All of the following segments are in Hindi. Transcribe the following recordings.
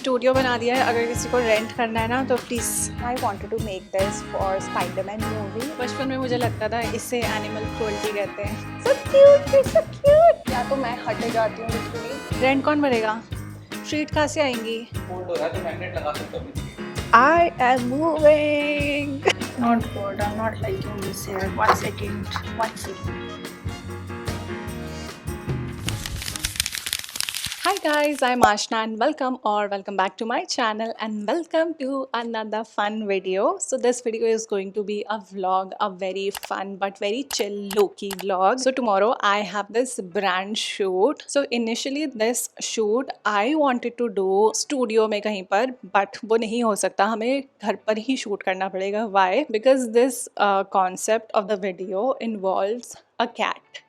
स्टूडियो बना दिया है, अगर किसी को रेंट करना है ना तो please. I wanted to make this for Spider-Man movie. बचपन में मुझे लगता था इससे एनिमल क्रूअल्टी कहते हैं। So cute, it's so cute. या तो मैं हट जाती हूँ literally. रेंट कौन भरेगा? स्ट्रीट कहाँ से आएंगी? फोल्ड हो रहा है तो मैग्नेट लगा सकते हो। I am moving. Not good. I'm not liking this hair. 1 second. 1 second. Hi guys, I'm Ashna and welcome back to my channel and welcome to another fun video. So this video is going to be a vlog, a very fun but very chill low-key vlog. So tomorrow I have this brand shoot. So initially this shoot I wanted to do studio में कहीं पर, but वो नहीं हो सकता, हमें घर पर ही shoot करना पड़ेगा. Why? Because this concept of the video involves a cat.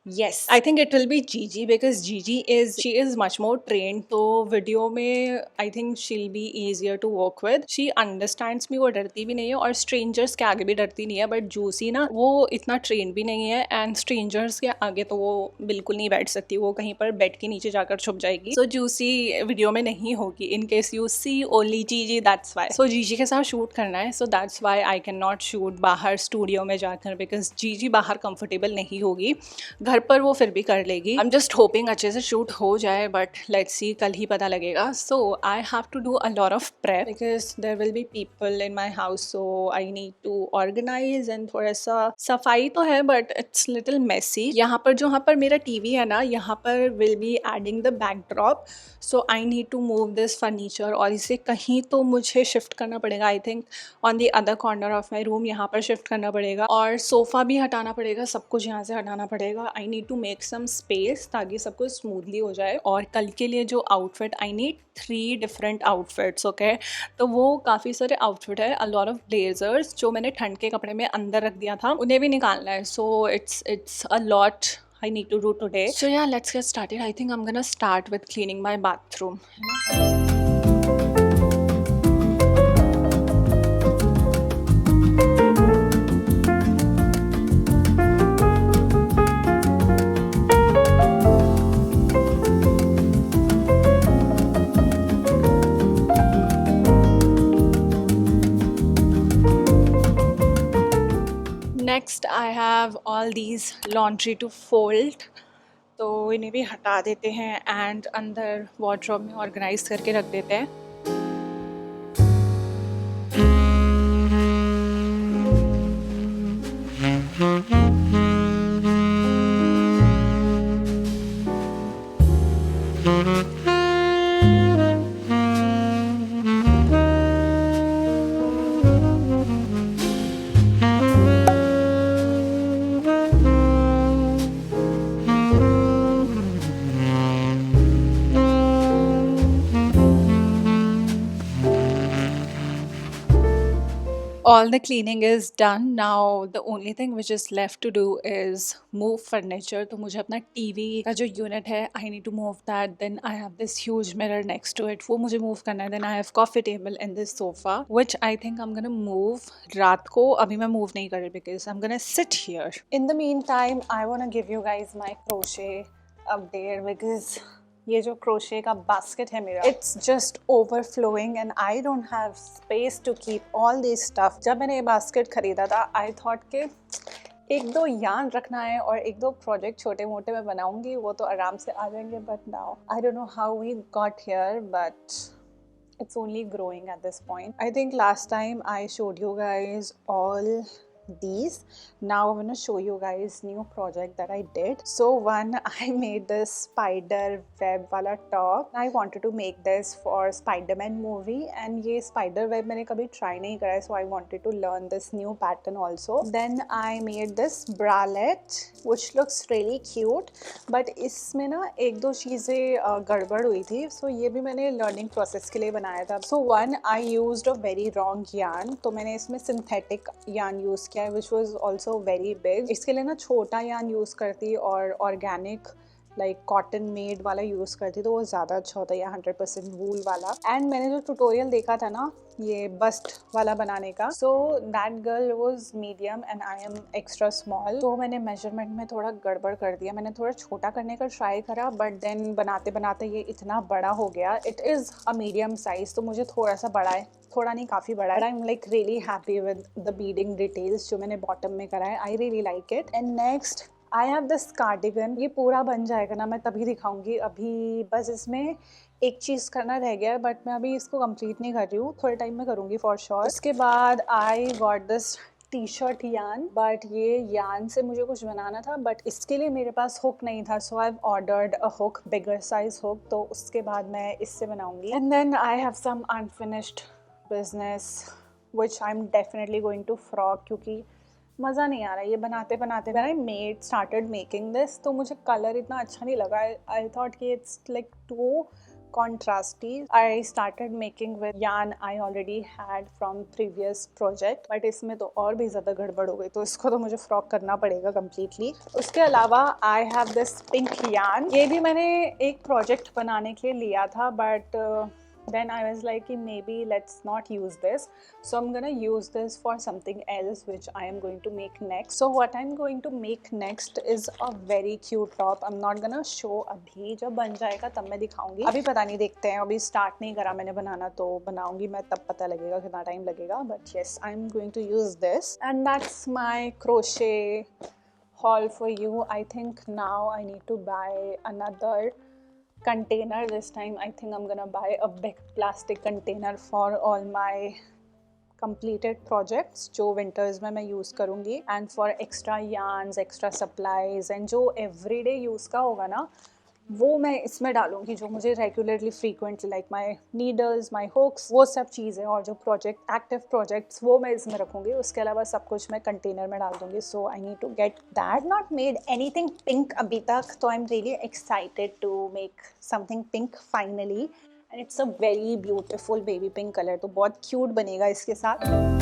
Yes, I think it will be Gigi because she is much more trained. तो वीडियो में I think she'll be easier to work with. She understands me, वो डरती भी नहीं है और strangers के आगे भी डरती नहीं है. But जूसी ना वो इतना trained भी नहीं है and strangers के आगे तो वो बिल्कुल नहीं बैठ सकती, वो कहीं पर बेड के नीचे जाकर छुप जाएगी. So जूसी वीडियो में नहीं होगी. In case you see only Gigi, that's why. So Gigi के साथ शूट करना है, so that's why I cannot shoot बाहर स्टूडियो में जाकर because Gigi बाहर comfortable नहीं होगी. घर पर वो फिर भी कर लेगी. I'm just hoping अच्छे से शूट हो जाए, but let's see, कल ही पता लगेगा. So I have to do a lot of prep because there will be people in my house, so I need to organize and थोड़ा सा सफाई तो है but it's little messy. यहाँ पर मेरा टीवी है ना, यहाँ पर will be adding the backdrop, so I need to move this furniture और इसे कहीं तो मुझे शिफ्ट करना पड़ेगा. I think on the other corner of my room यहाँ पर शिफ्ट करना पड़ेगा और सोफ़ा भी हटाना पड़ेगा, सब कुछ यहाँ से हटाना पड़ेगा. I need to make some space ताकि सब कुछ स्मूथली हो जाए. और कल के लिए जो outfit, I need 3 different outfits, okay? तो वो काफ़ी सारे आउटफिट है. A lot of blazers जो मैंने ठंड के कपड़े में अंदर रख दिया था, उन्हें भी निकालना है. So it's a lot I need to do today. So yeah, let's get started. I think I'm gonna start with cleaning my bathroom. Next I have all these laundry to fold, तो इन्हें भी हटा देते हैं एंड अंदर वार्डरोब में ऑर्गेनाइज करके रख देते हैं. All the cleaning is done. Now the only thing which is left to do is move furniture. तो मुझे अपना TV का जो unit है, I need to move that. Then I have this huge mirror next to it, वो मुझे move करना है. Then I have coffee table and this sofa, which I think I'm gonna move रात को. अभी मैं move नहीं कर रही because I'm gonna sit here. In the meantime, I want to give you guys my crochet update because ये जो क्रोशे का बास्केट है मेरा, it's just overflowing and I don't have space to keep all this stuff. जब मैंने ये बास्केट खरीदा था, आई थॉट के 1-2 यार्न रखना है और 1-2 प्रोजेक्ट छोटे मोटे मैं बनाऊंगी, वो तो आराम से आ जाएंगे. But now I don't know how we got here, but it's only growing at this point. I think last time I showed you guys all these. Now I'm going to show you guys new project that I did. So one, I made this spider web wala top. I wanted to make this for Spider-Man movie and ये spider web मैंने कभी try नहीं करा है, so I wanted to learn this new pattern also. Then I made this bralette which looks really cute, but इसमें ना 1-2 चीज़ें गड़बड़ हुई थी, so ये भी मैंने learning process के लिए बनाया था. So one, I used a very wrong yarn, तो मैंने इसमें synthetic yarn use किया है, which was also very big. इसके लिए ना छोटा यार्न यूज़ करती और ऑर्गेनिक लाइक कॉटन मेड वाला यूज़ करती तो वो ज़्यादा अच्छा होता है, या 100% वूल वाला। एंड मैंने जो ट्यूटोरियल देखा था ना ये बस्ट वाला बनाने का, so that girl was medium and I am extra small, तो मैंने मेजरमेंट में थोड़ा गड़बड़ कर दिया। मैंने थोड़ा छोटा करने का ट्राई करा, बट देन बनाते बनाते ये इतना बड़ा हो गया। It is a medium size, तो मुझे थोड़ा सा बड़ा है, थोड़ा नहीं काफ़ी बड़ा है। I am like really happy with the beading details जो मैंने बॉटम में करा है। I really like it. And next I have this cardigan. ये पूरा बन जाएगा ना, मैं तभी दिखाऊंगी। अभी बस इसमें एक चीज़ करना रह गया है, बट मैं अभी इसको कंप्लीट नहीं कर रही हूँ, थोड़े टाइम में करूँगी फॉर श्योर। उसके बाद I got this T shirt यान, बट ये यान से मुझे कुछ बनाना था, बट इसके लिए मेरे पास हुक नहीं था, so I have ordered a hook, bigger size hook, तो उसके बाद मैं इससे बनाऊंगी। And then I have some unfinished business which I am definitely going to frog, क्योंकि मज़ा नहीं आ रहा है ये बनाते बनाते। When I started making this, तो मुझे कलर इतना अच्छा नहीं लगा। आई थॉट कि it's like too contrasty. I started making with yarn I already had from previous project, but इसमें तो और भी ज़्यादा गड़बड़ हो गई, तो इसको तो मुझे फ्रॉक करना पड़ेगा completely। उसके अलावा I have this pink yarn। ये भी मैंने एक प्रोजेक्ट बनाने के लिए लिया था, but then I was like maybe let's not use this, so I'm gonna use this for something else which I am going to make next. So what I'm going to make next is a very cute top. I'm not gonna show अभी, जब बन जाएगा तब मैं दिखाऊंगी। अभी पता नहीं, देखते हैं, अभी स्टार्ट नहीं करा मैंने बनाना, तो बनाऊंगी मैं तब पता लगेगा कितना टाइम लगेगा। But yes, I'm going to use this, and that's my crochet haul for you. I think now I need to buy another container. This time I think I'm gonna buy a big plastic container for all my completed projects जो winters में मैं use करूँगी, and for extra yarns, extra supplies, and जो everyday use का होगा ना वो मैं इसमें डालूंगी, जो मुझे regularly frequently, like my needles, my hooks, वो सब चीज़ें, और जो प्रोजेक्ट एक्टिव प्रोजेक्ट्स वो मैं इसमें रखूँगी। उसके अलावा सब कुछ मैं कंटेनर में डाल दूँगी। So I need to get that. Not made anything pink अभी तक, तो I am really excited to make something pink finally, and it's a very beautiful baby pink colour, तो बहुत क्यूट बनेगा इसके साथ।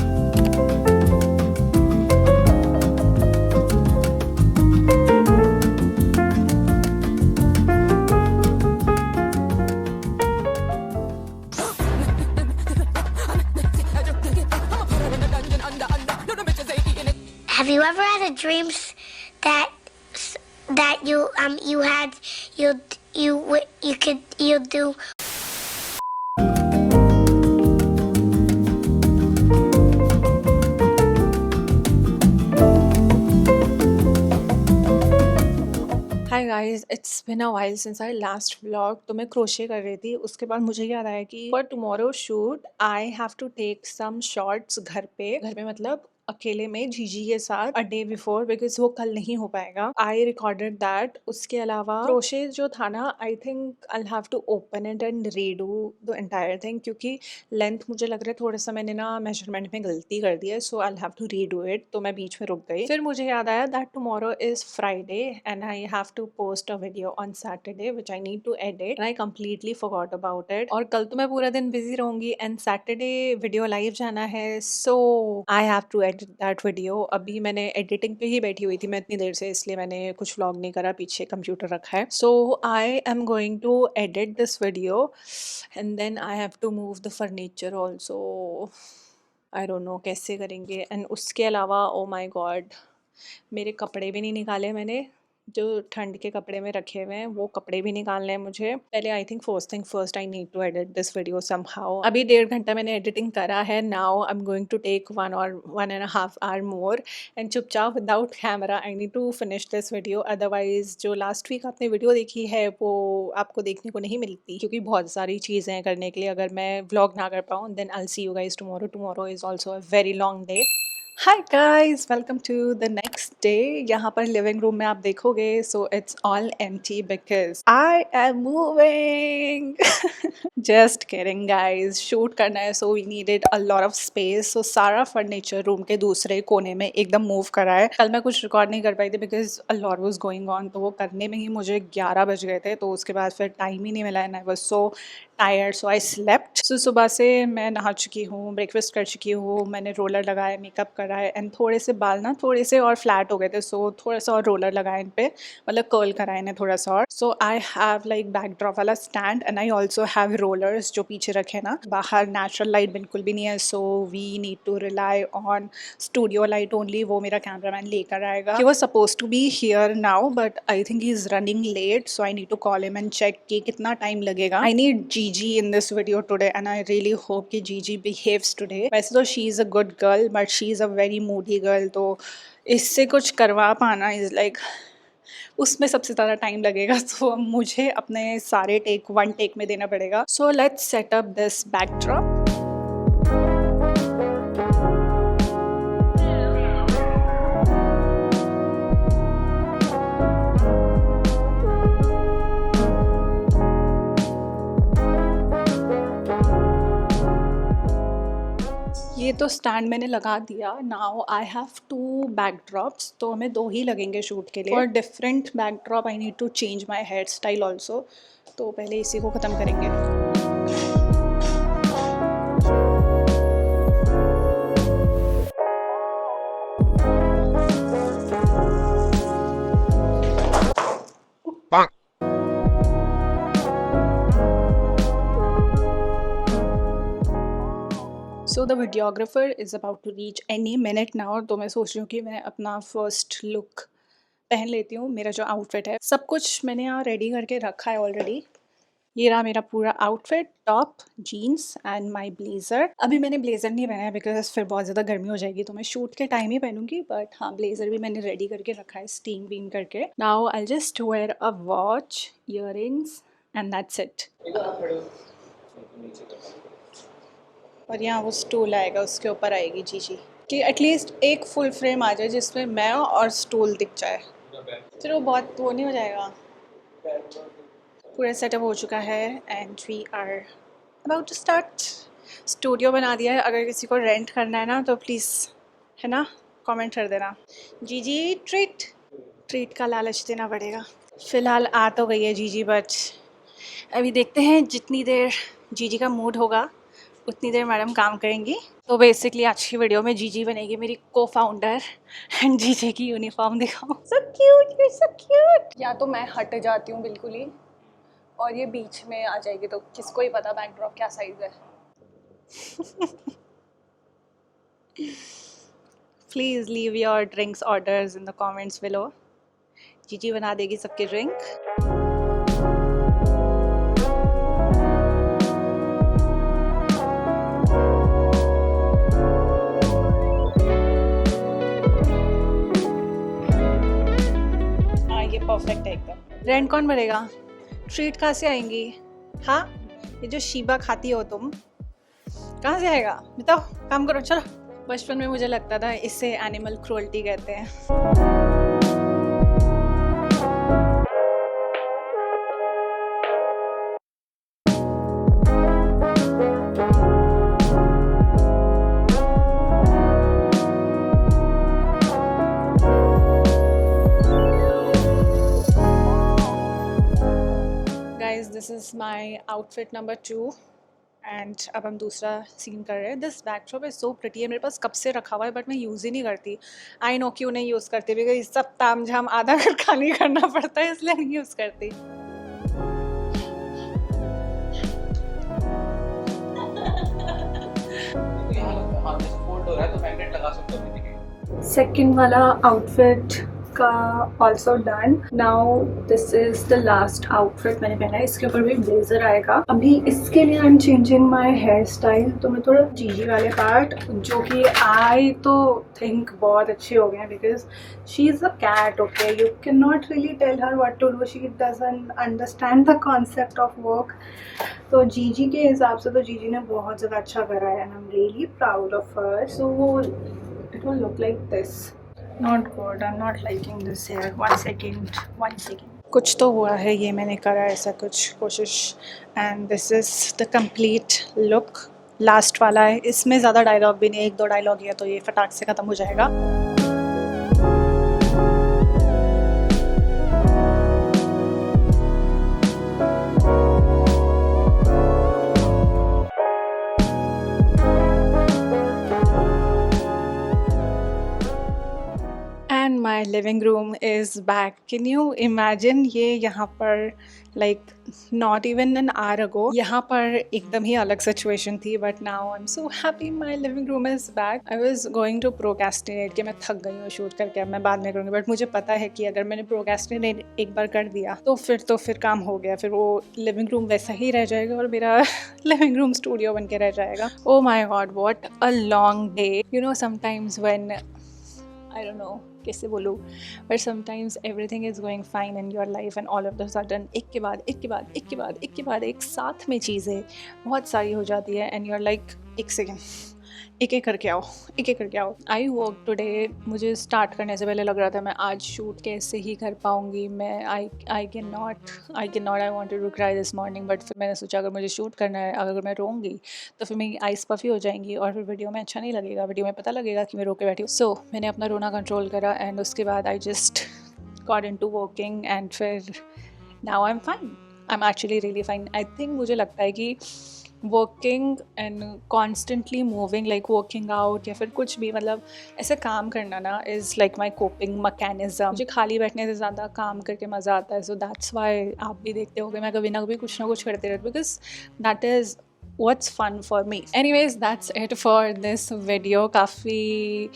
Have you ever had a dream that you had you do? Hi guys, it's been a while since I last vlog. तो मैं क्रोशे कर रही थी, उसके बाद मुझे याद आया कि for tomorrow shoot I have to take some shots घर पे मतलब अकेले में जीजी के साथ अ डे बिफोर, बिकॉज वो कल नहीं हो पाएगा। I recorded that. उसके अलावा क्रोशे जो था ना, I think I have to open it and redo the entire thing, क्योंकि लेंथ मुझे लग रहा है थोड़ा सा मैंने ना मेजरमेंट में गलती कर दी है, so I have to redo it. तो मैं बीच में रुक गई। फिर मुझे याद आया that tomorrow is Friday and I have to post a video on Saturday which I need to edit, and I completely forgot about it. और कल तो मैं पूरा दिन बिजी रहूंगी एंड सैटरडे वीडियो लाइव जाना है, so I have to edit that video. अभी मैंने एडिटिंग पे ही बैठी हुई थी मैं इतनी देर से, इसलिए मैंने कुछ व्लॉग नहीं करा, पीछे कंप्यूटर रखा है। So I am going to edit this video and then I have to move the furniture also. I don't know कैसे करेंगे। एंड उसके अलावा ओ माई गॉड, मेरे कपड़े भी नहीं निकाले मैंने, जो ठंड के कपड़े में रखे हुए हैं वो कपड़े भी निकालने हैं मुझे पहले। I think first thing first I need to edit this video somehow. अभी 1.5 घंटा मैंने एडिटिंग करा है। Now I am going to take 1 or 1.5 hour more and चुपचाप without camera I need to finish this video. Otherwise जो लास्ट वीक आपने वीडियो देखी है वो आपको देखने को नहीं मिलती, क्योंकि बहुत सारी चीज़ें हैं करने के लिए। अगर मैं व्लॉग ना कर पाऊँ then I will see you guys tomorrow. Tomorrow is also a very long day. Hi guys, welcome to the next day. यहाँ पर लिविंग रूम में आप देखोगे so it's all empty because I am moving. Just kidding guys, shoot करना है so we needed a lot of space. So सारा फर्नीचर रूम के दूसरे कोने में एकदम मूव करा है। कल मैं कुछ रिकॉर्ड नहीं कर पाई थी because a lot was going on, तो वो करने में ही मुझे 11 बज गए थे। तो उसके बाद फिर टाइम ही नहीं मिला and I was so tired, so I slept. So सुबह से मैं नहा चुकी हूँ, ब्रेकफास्ट कर चुकी हूँ, मैंने रोलर लगाया, मेकअप करा है एंड थोड़े से बाल ना थोड़े से और फ्लैट हो गए थे, सो थोड़ा सा और रोलर लगाया इन पे, मतलब कर्ल कराया इन्हें थोड़ा सा और. सो आई हैव लाइक बैकड्रॉप वाला stand and I also have rollers जो पीछे रखे ना. बाहर नेचुरल लाइट बिल्कुल भी नहीं है, so we need to rely on studio light only. वो मेरा कैमरामैन लेकर आएगा. He was suppose to be here now but I think he is running late, so I need to call him and check कि कितना टाइम लगेगा. I need GG in this video today and I really hope कि जीजी बिहेव्स टुडे. वैसे तो she is a good girl but she is a very Moody girl, तो इससे कुछ करवा पाना इज़ लाइक उसमें सबसे ज़्यादा टाइम लगेगा. तो मुझे अपने सारे टेक 1 टेक में देना पड़ेगा. So let's set up this backdrop. ये तो स्टैंड मैंने लगा दिया. नाउ आई हैव 2 बैकड्रॉप्स, तो हमें 2 ही लगेंगे शूट के लिए. और different backdrop I need to change my hair style also. तो पहले इसी को ख़त्म करेंगे. So the videographer is about to reach any minute now. तो मैं सोच रही हूँ कि मैं अपना फर्स्ट लुक पहन लेती हूँ. मेरा जो आउटफिट है सब कुछ मैंने यहाँ रेडी करके रखा है ऑलरेडी. ये रहा मेरा पूरा outfit, top, jeans and my blazer. अभी मैंने ब्लेज़र नहीं पहना है बिकॉज फिर बहुत ज़्यादा गर्मी हो जाएगी, तो मैं शूट के टाइम ही पहनूंगी. बट हाँ, ब्लेज़र भी मैंने रेडी करके रखा है स्टीम वीम करके. Now I just wear a watch, earrings and that's it. और यहाँ वो स्टूल आएगा, उसके ऊपर आएगी जीजी कि एटलीस्ट एक फुल फ्रेम आ जाए जिसमें मैं और स्टूल दिख जाए. फिर वो बहुत वो नहीं हो जाएगा. पूरा सेटअप हो चुका है and we are about to start. Studio बना दिया है. अगर किसी को रेंट करना है ना तो प्लीज़, है ना, कमेंट कर देना. जीजी ट्रीट का लालच देना पड़ेगा. फ़िलहाल आ तो गई है जीजी, बट अभी देखते हैं जितनी देर जीजी का मूड होगा उतनी देर मैडम काम करेंगी. तो बेसिकली आज की वीडियो में जीजी बनेगी मेरी को फाउंडर एंड जीजी की यूनिफॉर्म दिखाऊं. So cute, you so cute. या तो मैं हट जाती हूँ बिल्कुल ही और ये बीच में आ जाएगी, तो किसको ही पता बैकड्रॉप क्या साइज है. Please leave your drinks orders in the comments below. जीजी बना देगी सबके ड्रिंक. परफेक्ट है एकदम. रेंट कौन भरेगा? ट्रीट कहाँ से आएंगी? हाँ, ये जो शीबा खाती हो तुम, कहाँ से आएगा? बताओ, काम करो, चलो. बचपन में मुझे लगता था इसे एनिमल क्रूअल्टी कहते हैं. This is my outfit number 2 and अब हम दूसरा सीन कर रहे हैं. This backdrop is so pretty है. मेरे पास कब से रखा हुआ है बट मैं यूज़ ही नहीं करती. आई नो क्यों नहीं यूज़ करती, बिकॉज सब ताम झाम आधा घर खाली करना पड़ता है, इसलिए नहीं यूज़ करती. सेकेंड वाला आउटफिट का also done. Now this is the last outfit मैंने पहना है. इसके ऊपर भी ब्लेजर आएगा. अभी इसके लिए I am changing my hair style. तो मैं थोड़ा जीजी वाले पार्ट, जो कि आई तो थिंक बहुत अच्छे हो गए हैं because she is a cat. Okay, you can not really tell her what to do. She doesn't understand the concept of work. तो जीजी के हिसाब से तो जीजी ने बहुत ज़्यादा अच्छा करा है and I am really proud of her. So it will look like this. Not good. I'm not liking this hair. One second. कुछ तो हुआ है, ये मैंने करा ऐसा कुछ कोशिश. And this is the complete look. Last वाला है, इसमें ज़्यादा डायलॉग भी नहीं, 1-2 डायलॉग है तो ये फटाक से ख़त्म हो जाएगा. my living room is back. Can you imagine? ये यहाँ पर like not even an hour ago यहाँ पर एकदम ही अलग situation थी, but now I'm so happy my living room is back. I was going to procrastinate कि मैं थक गई हूँ शूट करके, अब मैं बाद में करूँगी, but मुझे पता है कि अगर मैंने procrastinate एक बार कर दिया तो फिर काम हो गया, फिर वो living room वैसा ही रह जाएगा और मेरा living room studio बन के रह जाएगा. Oh my god, what a long day. You know, sometimes when I don't know कैसे बोलूँ, but sometimes everything is going fine in your life and all of the sudden एक के बाद एक साथ में चीज़ें बहुत सारी हो जाती है and you're like एक सेकेंड एक एक करके आओ. I work today. मुझे स्टार्ट करने से पहले लग रहा था मैं आज शूट कैसे ही कर पाऊँगी, मैं I can not I wanted to cry this morning, but फिर मैंने सोचा अगर मुझे शूट करना है, अगर मैं रोऊंगी तो फिर मेरी आइज़ पफी हो जाएंगी और फिर वीडियो में अच्छा नहीं लगेगा, वीडियो में पता लगेगा कि मैं रो के बैठी हूँ. सो मैंने अपना रोना कंट्रोल करा एंड उसके बाद I just got into working and फिर now I am fine. I am actually really fine. I think मुझे लगता है कि working and constantly moving like working out या फिर कुछ भी, मतलब ऐसे काम करना ना is like my coping mechanism. मुझे खाली बैठने से ज़्यादा काम करके मज़ा आता है. सो दैट्स वाई आप भी देखते हो कि मैं कभी ना कभी कुछ ना कुछ करते रहती हूँ, because that is what's fun for me. Anyways, that's it for this video. काफ़ी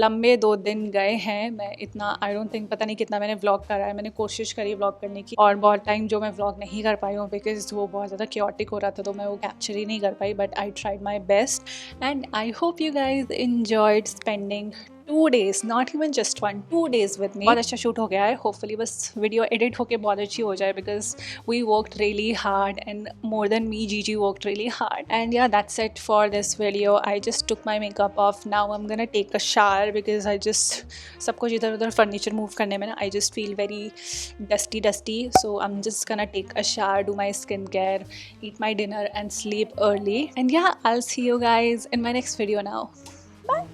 लंबे 2 दिन गए हैं. मैं इतना I don't think पता नहीं कितना मैंने vlog करा है. मैंने कोशिश करी vlog करने की और बहुत टाइम जो मैं vlog नहीं कर पाई हूँ बिकॉज वो बहुत ज़्यादा chaotic हो रहा था, तो मैं वो कैप्चर ही नहीं कर पाई, but I tried my best and I hope you guys enjoyed spending 2 days, not even just 1, 2 days with me. बहुत अच्छा शूट हो गया है. होपफुली बस वीडियो एडिट होके बहुत अच्छी हो जाए because we worked really hard and more than me GG worked really hard. And yeah that's it for this video. I just took my makeup off. Now I am gonna take a shower because I just सब कुछ इधर उधर फर्नीचर मूव करने में ना I just feel very dusty. So I am just gonna take a shower, do my skin care, eat my dinner and sleep early. And yeah, I'll see you guys in my next video now. Bye.